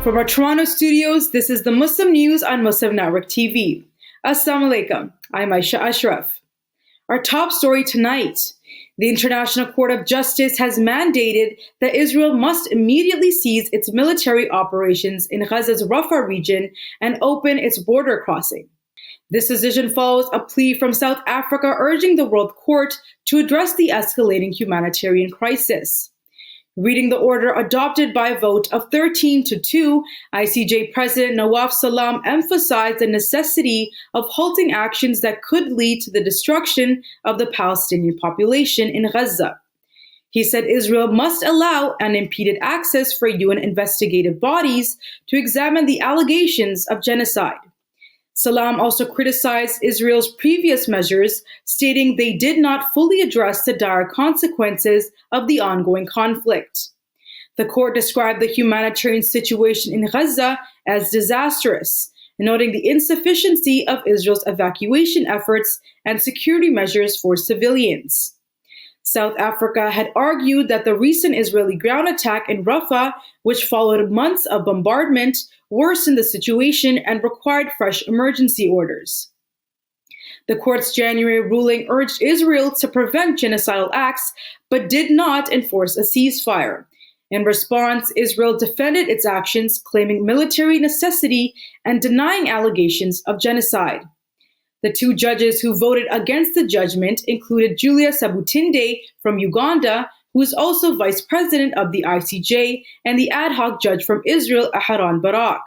From our Toronto studios, this is the Muslim News on Muslim Network TV. Assalamu alaikum. I'm Aishah Ashraf. Our top story tonight. The International Court of Justice has mandated that Israel must immediately cease its military operations in Gaza's Rafah region and open its border crossing. This decision follows a plea from South Africa urging the World Court to address the escalating humanitarian crisis. Reading the order adopted by a vote of 13-2, ICJ President Nawaf Salam emphasized the necessity of halting actions that could lead to the destruction of the Palestinian population in Gaza. He said Israel must allow unimpeded access for UN investigative bodies to examine the allegations of genocide. Salam also criticized Israel's previous measures, stating they did not fully address the dire consequences of the ongoing conflict. The court described the humanitarian situation in Gaza as disastrous, noting the insufficiency of Israel's evacuation efforts and security measures for civilians. South Africa had argued that the recent Israeli ground attack in Rafah, which followed months of bombardment, worsened the situation and required fresh emergency orders. The court's January ruling urged Israel to prevent genocidal acts, but did not enforce a ceasefire. In response, Israel defended its actions, claiming military necessity and denying allegations of genocide. The two judges who voted against the judgment included Julia Sabutinde from Uganda, who is also vice president of the ICJ, and the ad hoc judge from Israel, Aharon Barak.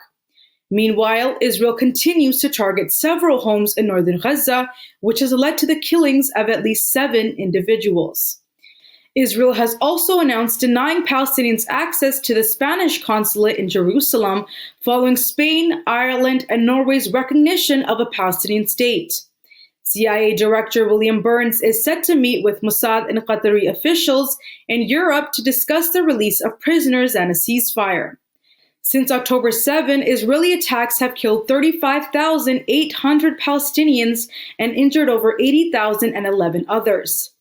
Meanwhile, Israel continues to target several homes in northern Gaza, which has led to the killings of at least 7 individuals. Israel has also announced denying Palestinians access to the Spanish consulate in Jerusalem following Spain, Ireland, and Norway's recognition of a Palestinian state. CIA Director William Burns is set to meet with Mossad and Qatari officials in Europe to discuss the release of prisoners and a ceasefire. Since October 7, Israeli attacks have killed 35,800 Palestinians and injured over 80,011 others.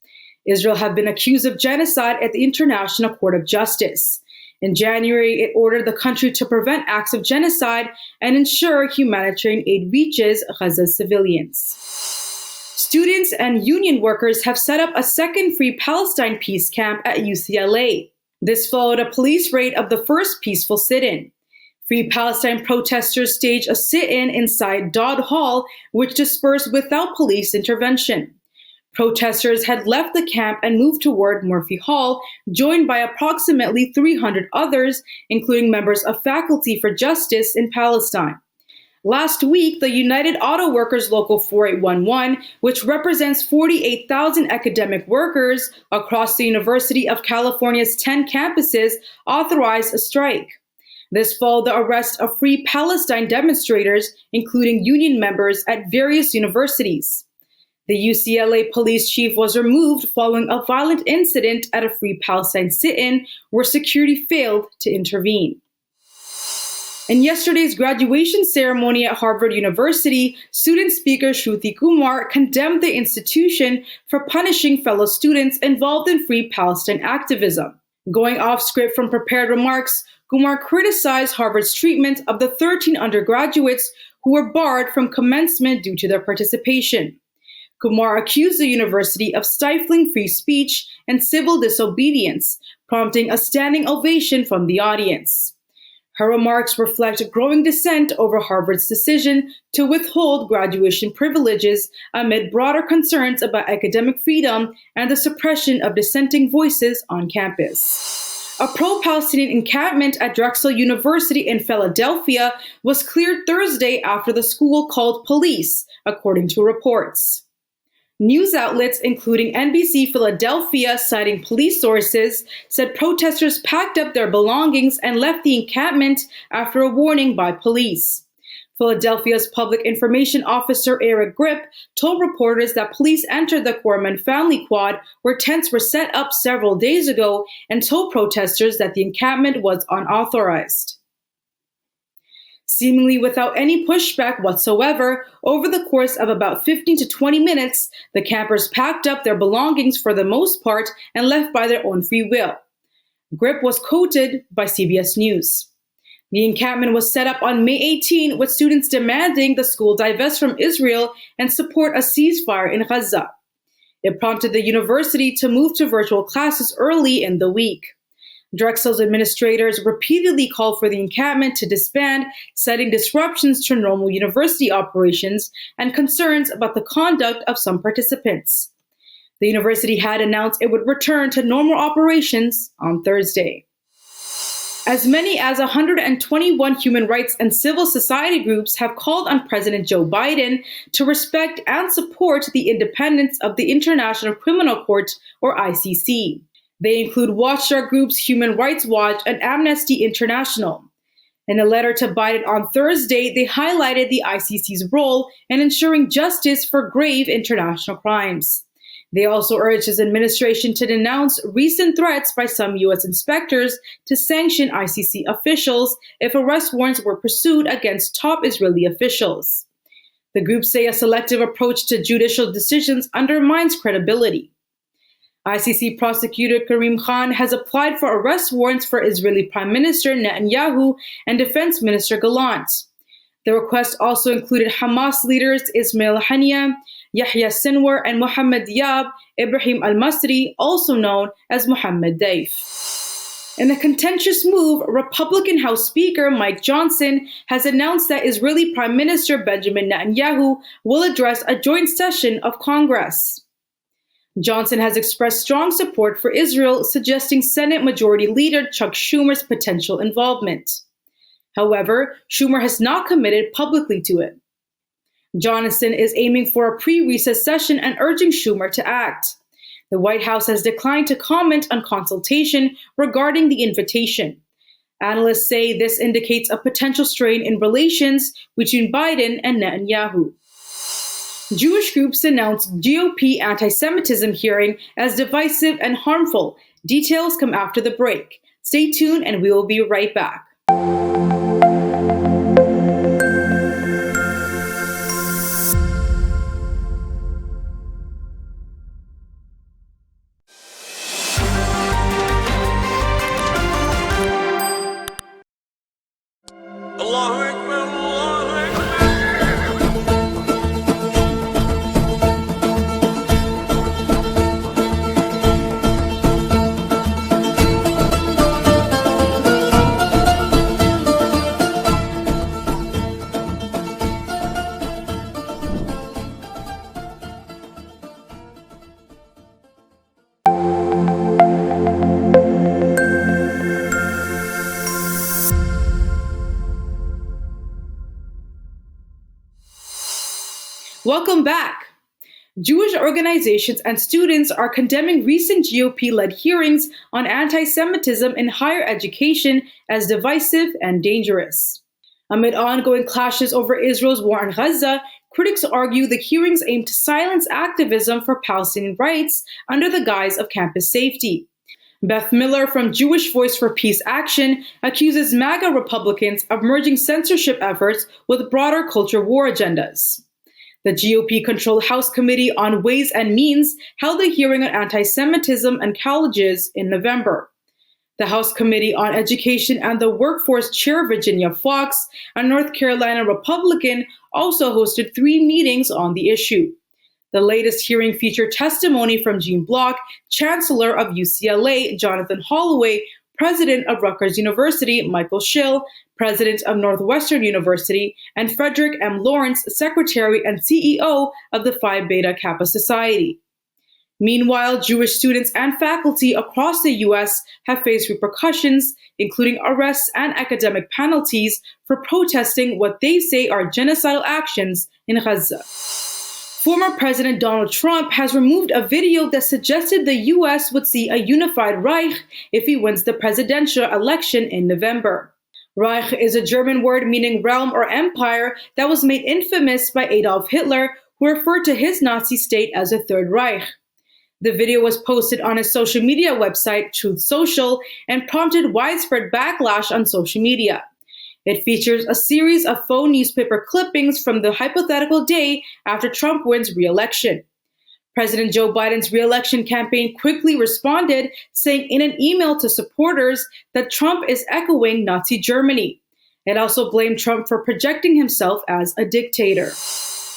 Israel had been accused of genocide at the International Court of Justice. In January, it ordered the country to prevent acts of genocide and ensure humanitarian aid reaches Gaza's civilians. Students and union workers have set up a second Free-Palestine peace camp at UCLA. This followed a police raid of the first peaceful sit-in. Free-Palestine protesters staged a sit-in inside Dodd Hall, which dispersed without police intervention. Protesters had left the camp and moved toward Murphy Hall, joined by approximately 300 others, including members of Faculty for Justice in Palestine. Last week, the United Auto Workers Local 4811, which represents 48,000 academic workers across the University of California's 10 campuses, authorized a strike. This followed the arrest of Free Palestine demonstrators, including union members at various universities. The UCLA police chief was removed following a violent incident at a Free Palestine sit-in where security failed to intervene. In yesterday's graduation ceremony at Harvard University, student speaker Shruti Kumar condemned the institution for punishing fellow students involved in Free Palestine activism. Going off script from prepared remarks, Kumar criticized Harvard's treatment of the 13 undergraduates who were barred from commencement due to their participation. Kumar accused the university of stifling free speech and civil disobedience, prompting a standing ovation from the audience. Her remarks reflect growing dissent over Harvard's decision to withhold graduation privileges amid broader concerns about academic freedom and the suppression of dissenting voices on campus. A pro-Palestinian encampment at Drexel University in Philadelphia was cleared Thursday after the school called police, according to reports. News outlets, including NBC Philadelphia, citing police sources, said protesters packed up their belongings and left the encampment after a warning by police. Philadelphia's public information officer Eric Grip told reporters that police entered the Corman family quad where tents were set up several days ago and told protesters that the encampment was unauthorized. Seemingly without any pushback whatsoever, over the course of about 15 to 20 minutes, the campers packed up their belongings for the most part and left by their own free will. Grip was quoted by CBS News. The encampment was set up on May 18 with students demanding the school divest from Israel and support a ceasefire in Gaza. It prompted the university to move to virtual classes early in the week. Drexel's administrators repeatedly called for the encampment to disband, citing disruptions to normal university operations and concerns about the conduct of some participants. The university had announced it would return to normal operations on Thursday. As many as 121 human rights and civil society groups have called on President Joe Biden to respect and support the independence of the International Criminal Court, or ICC. They include watchdog groups Human Rights Watch and Amnesty International. In a letter to Biden on Thursday, they highlighted the ICC's role in ensuring justice for grave international crimes. They also urged his administration to denounce recent threats by some U.S. inspectors to sanction ICC officials if arrest warrants were pursued against top Israeli officials. The groups say a selective approach to judicial decisions undermines credibility. ICC prosecutor Karim Khan has applied for arrest warrants for Israeli Prime Minister Netanyahu and Defense Minister Gallant. The request also included Hamas leaders Ismail Haniyeh, Yahya Sinwar, and Mohammed Diab Ibrahim al-Masri, also known as Mohammed Daif. In a contentious move, Republican House Speaker Mike Johnson has announced that Israeli Prime Minister Benjamin Netanyahu will address a joint session of Congress. Johnson has expressed strong support for Israel, suggesting Senate Majority Leader Chuck Schumer's potential involvement. However, Schumer has not committed publicly to it. Johnson is aiming for a pre-recess session and urging Schumer to act. The White House has declined to comment on consultation regarding the invitation. Analysts say this indicates a potential strain in relations between Biden and Netanyahu. Jewish groups announced GOP anti-Semitism hearing as divisive and harmful. Details come after the break. Stay tuned and we will be right back. Welcome back. Jewish organizations and students are condemning recent GOP-led hearings on anti-Semitism in higher education as divisive and dangerous. Amid ongoing clashes over Israel's war on Gaza, critics argue the hearings aim to silence activism for Palestinian rights under the guise of campus safety. Beth Miller from Jewish Voice for Peace Action accuses MAGA Republicans of merging censorship efforts with broader culture war agendas. The GOP-controlled House Committee on Ways and Means held a hearing on anti-Semitism and colleges in November. The House Committee on Education and the Workforce Chair Virginia Fox, a North Carolina Republican, also hosted 3 meetings on the issue. The latest hearing featured testimony from Gene Block, Chancellor of UCLA, Jonathan Holloway, President of Rutgers University, Michael Schill, President of Northwestern University, and Frederick M. Lawrence, Secretary and CEO of the Phi Beta Kappa Society. Meanwhile, Jewish students and faculty across the U.S. have faced repercussions, including arrests and academic penalties for protesting what they say are genocidal actions in Gaza. Former President Donald Trump has removed a video that suggested the U.S. would see a unified Reich if he wins the presidential election in November. Reich is a German word meaning realm or empire that was made infamous by Adolf Hitler, who referred to his Nazi state as a Third Reich. The video was posted on his social media website, Truth Social, and prompted widespread backlash on social media. It features a series of faux newspaper clippings from the hypothetical day after Trump wins re-election. President Joe Biden's re-election campaign quickly responded, saying in an email to supporters that Trump is echoing Nazi Germany. It also blamed Trump for projecting himself as a dictator.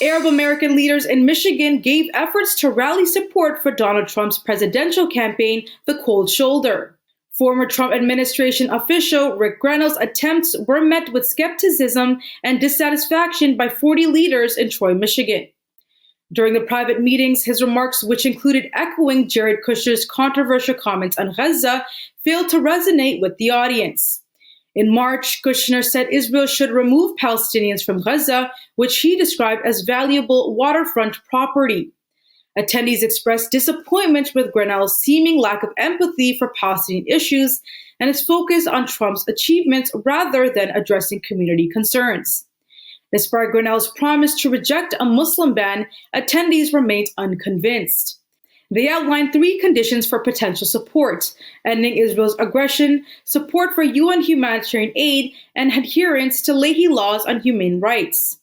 Arab American leaders in Michigan gave efforts to rally support for Donald Trump's presidential campaign the cold shoulder. Former Trump administration official Rick Grenell's attempts were met with skepticism and dissatisfaction by 40 leaders in Troy, Michigan. During the private meetings, his remarks, which included echoing Jared Kushner's controversial comments on Gaza, failed to resonate with the audience. In March, Kushner said Israel should remove Palestinians from Gaza, which he described as valuable waterfront property. Attendees expressed disappointment with Grenell's seeming lack of empathy for Palestinian issues and his focus on Trump's achievements rather than addressing community concerns. Despite Grenell's promise to reject a Muslim ban, attendees remained unconvinced. They outlined 3 conditions for potential support: ending Israel's aggression, support for UN humanitarian aid, and adherence to Leahy laws on human rights.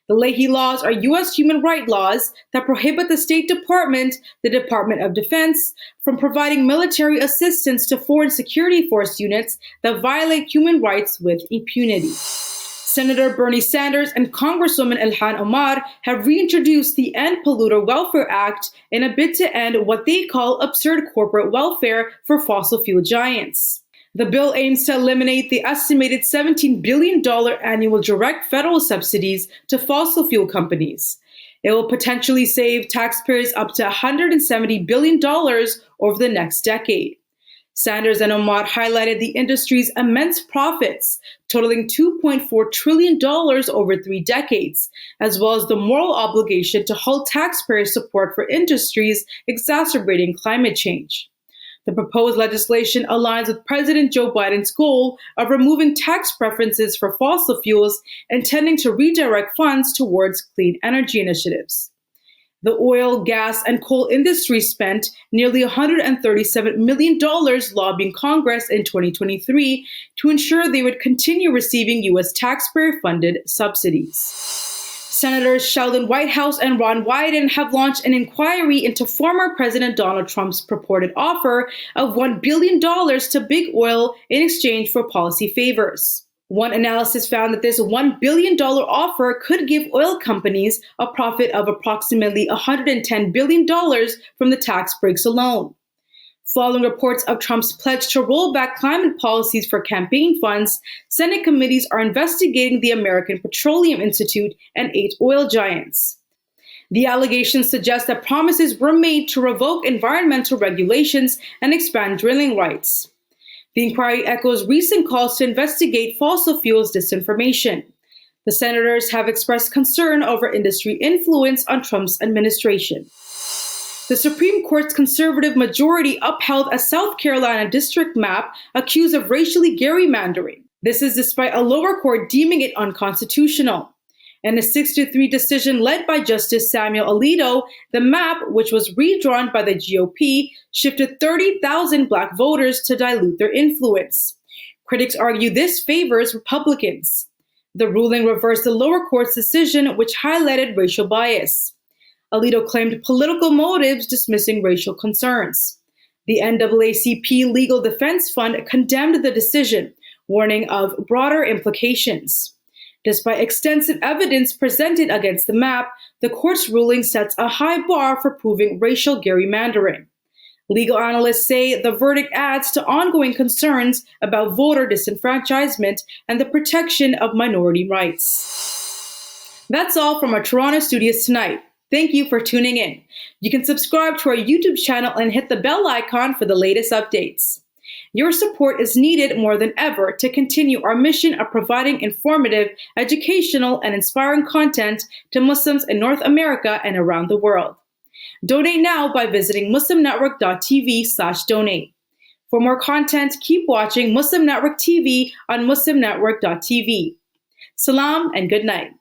The Leahy laws are U.S. human rights laws that prohibit the State Department, the Department of Defense, from providing military assistance to foreign security force units that violate human rights with impunity. Senator Bernie Sanders and Congresswoman Ilhan Omar have reintroduced the End Polluter Welfare Act in a bid to end what they call absurd corporate welfare for fossil fuel giants. The bill aims to eliminate the estimated $17 billion annual direct federal subsidies to fossil fuel companies. It will potentially save taxpayers up to $170 billion over the next decade. Sanders and Omar highlighted the industry's immense profits, totaling $2.4 trillion over 3 decades, as well as the moral obligation to halt taxpayer support for industries exacerbating climate change. The proposed legislation aligns with President Joe Biden's goal of removing tax preferences for fossil fuels, intending to redirect funds towards clean energy initiatives. The oil, gas, and coal industry spent nearly $137 million lobbying Congress in 2023 to ensure they would continue receiving U.S. taxpayer-funded subsidies. Senators Sheldon Whitehouse and Ron Wyden have launched an inquiry into former President Donald Trump's purported offer of $1 billion to big oil in exchange for policy favors. One analysis found that this $1 billion offer could give oil companies a profit of approximately $110 billion from the tax breaks alone. Following reports of Trump's pledge to roll back climate policies for campaign funds, Senate committees are investigating the American Petroleum Institute and 8 oil giants. The allegations suggest that promises were made to revoke environmental regulations and expand drilling rights. The inquiry echoes recent calls to investigate fossil fuels disinformation. The senators have expressed concern over industry influence on Trump's administration. The Supreme Court's conservative majority upheld a South Carolina district map accused of racially gerrymandering. This is despite a lower court deeming it unconstitutional. In a 6-3 decision led by Justice Samuel Alito, the map, which was redrawn by the GOP, shifted 30,000 Black voters to dilute their influence. Critics argue this favors Republicans. The ruling reversed the lower court's decision, which highlighted racial bias. Alito claimed political motives, dismissing racial concerns. The NAACP Legal Defense Fund condemned the decision, warning of broader implications. Despite extensive evidence presented against the map, the court's ruling sets a high bar for proving racial gerrymandering. Legal analysts say the verdict adds to ongoing concerns about voter disenfranchisement and the protection of minority rights. That's all from our Toronto studios tonight. Thank you for tuning in. You can subscribe to our YouTube channel and hit the bell icon for the latest updates. Your support is needed more than ever to continue our mission of providing informative, educational, and inspiring content to Muslims in North America and around the world. Donate now by visiting muslimnetwork.tv/donate. For more content, keep watching Muslim Network TV on muslimnetwork.tv. Salam and good night.